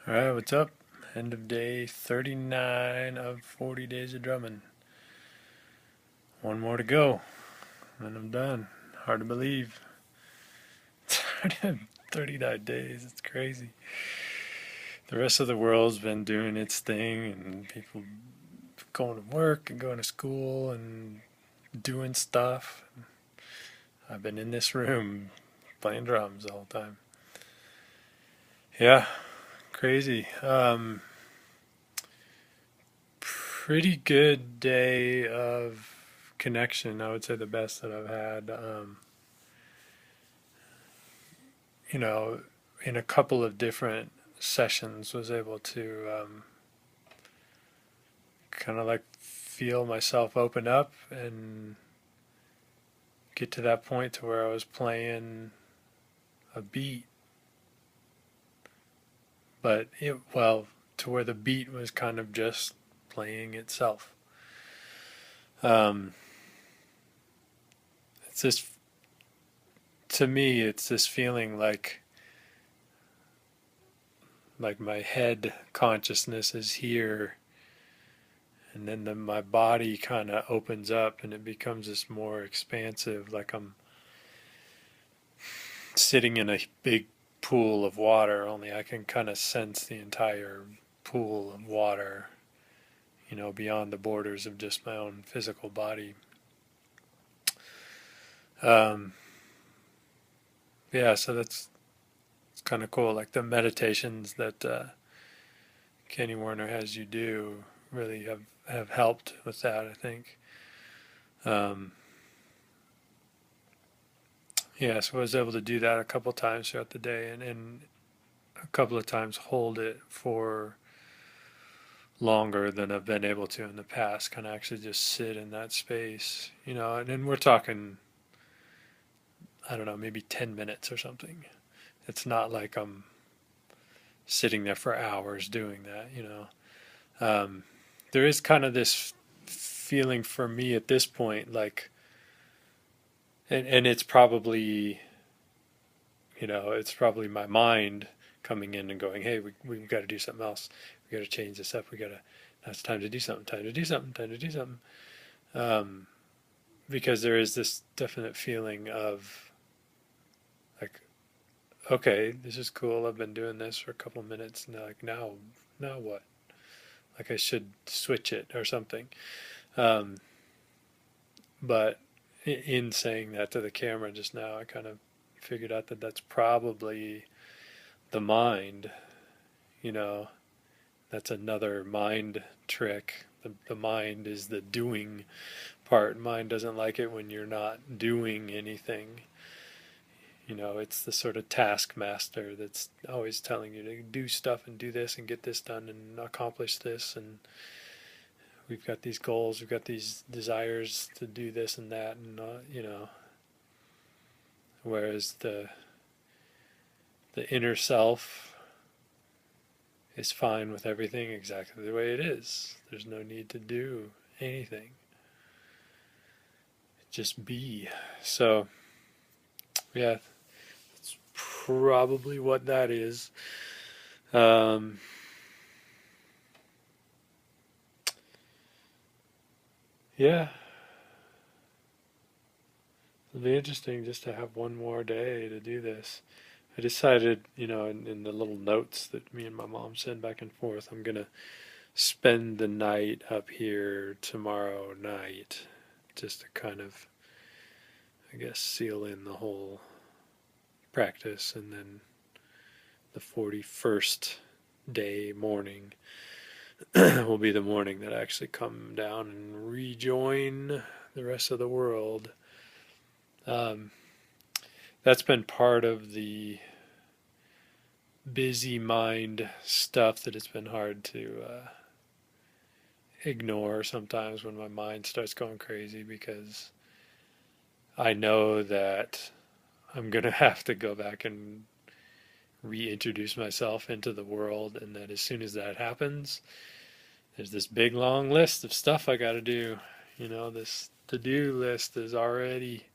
Alright, what's up? End of day 39 of 40 days of drumming. One more to go, and I'm done. Hard to believe. It's already 39 days, it's crazy. The rest of the world's been doing its thing, and people going to work and going to school and doing stuff. I've been in this room playing drums the whole time. Yeah, crazy. Pretty good day of connection. I would say the best that I've had. You know, in a couple of different sessions, was able to kind of like feel myself open up and get to that point to where I was playing a beat, but to where the beat was kind of just playing itself. Um, it's this To me, it's this feeling like my head consciousness is here, and then my body kind of opens up and it becomes this more expansive, like I'm sitting in a big pool of water, only I can kind of sense the entire pool of water, beyond the borders of just my own physical body. Um, yeah, so that's it's kind of cool. Like the meditations that Kenny Werner has you do really have helped with that, I think. Um, yeah, so I was able to do that a couple times throughout the day, and a couple of times hold it for longer than I've been able to in the past. Kind of actually just sit in that space, and then we're talking, I don't know, maybe 10 minutes or something. It's not like I'm sitting there for hours doing that. There is kind of this feeling for me at this point, like, and it's probably my mind coming in and going, hey, we've got to do something else. We got to change this up. Now it's time to do something, time to do something, time to do something. Um, because there is this definite feeling of like, okay, this is cool. I've been doing this for a couple of minutes. Now, now what? Like I should switch it or something. Um, but in saying that to the camera just now, I kind of figured out that that's probably the mind. You know, that's another mind trick. The mind is the doing part. Mind doesn't like it when you're not doing anything. It's the sort of taskmaster that's always telling you to do stuff and do this and get this done and accomplish this. And we've got these goals, we've got these desires to do this and that, and whereas the inner self is fine with everything exactly the way it is. There's no need to do anything. Just be. So, yeah, that's probably what that is. Um, yeah, it'll be interesting just to have one more day to do this. I decided, in the little notes that me and my mom send back and forth, I'm going to spend the night up here tomorrow night just to kind of, I guess, seal in the whole practice. And then the 41st day morning will be the morning that I actually come down and rejoin the rest of the world. Um, that's been part of the busy mind stuff that it's been hard to ignore sometimes when my mind starts going crazy, because I know that I'm going to have to go back and reintroduce myself into the world, and that as soon as that happens, there's this big long list of stuff I got to do. This to-do list is already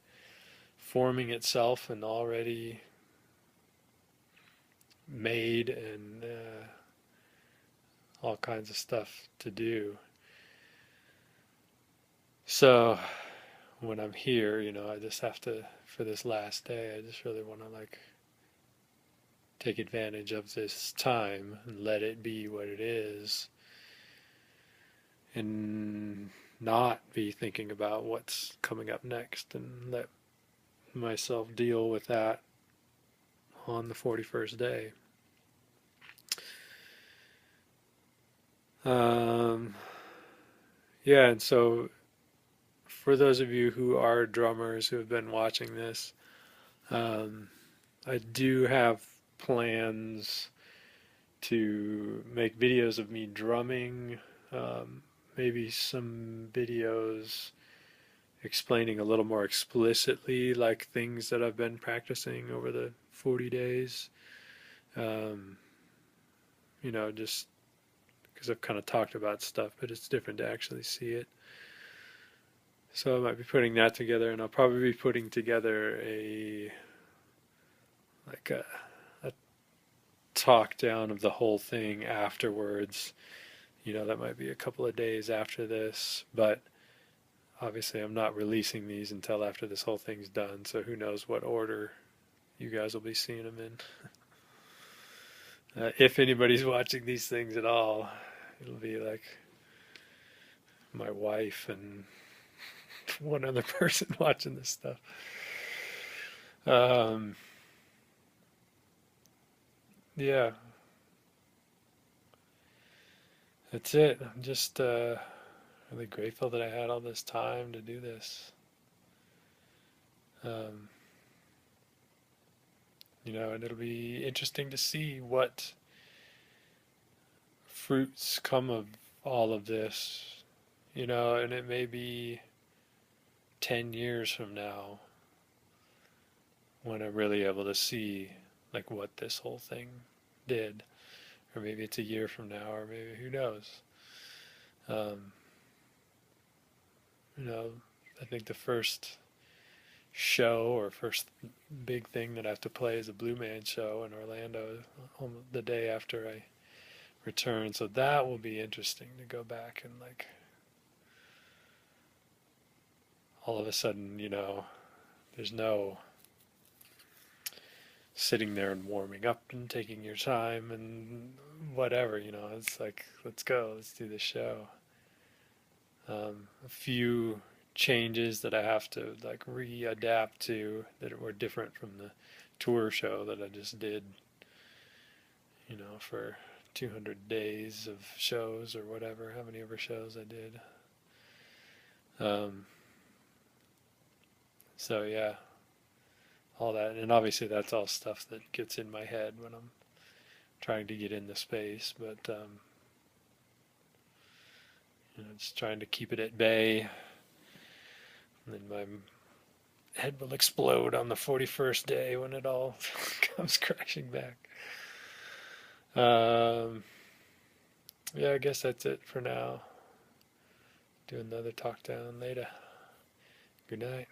forming itself and already made, and all kinds of stuff to do. So when I'm here, I just have to, for this last day, I just really want to like take advantage of this time and let it be what it is and not be thinking about what's coming up next and let myself deal with that on the 41st day. Um, yeah, and so for those of you who are drummers who have been watching this, um, I do have plans to make videos of me drumming, maybe some videos explaining a little more explicitly like things that I've been practicing over the 40 days. Um, just because I've kind of talked about stuff, but it's different to actually see it. So I might be putting that together, and I'll probably be putting together like a talk down of the whole thing afterwards. That might be a couple of days after this, but obviously I'm not releasing these until after this whole thing's done, so who knows what order you guys will be seeing them in. If anybody's watching these things at all, it'll be like my wife and one other person watching this stuff. Yeah, that's it. I'm just really grateful that I had all this time to do this. Um, and it'll be interesting to see what fruits come of all of this, and it may be 10 years from now when I'm really able to see like what this whole thing did, or maybe it's a year from now, or maybe who knows. Um, I think the first show or first big thing that I have to play is a Blue Man show in Orlando the day after I return. So that will be interesting to go back and like all of a sudden, there's no sitting there and warming up and taking your time and whatever, it's like, let's go, let's do this show. A few changes that I have to like readapt to that were different from the tour show that I just did, for 200 days of shows or whatever, how many ever shows I did. So yeah, all that, and obviously that's all stuff that gets in my head when I'm trying to get in the space, but just trying to keep it at bay, and then my head will explode on the 41st day when it all comes crashing back. Yeah, I guess that's it for now. Do another talk down later. Good night.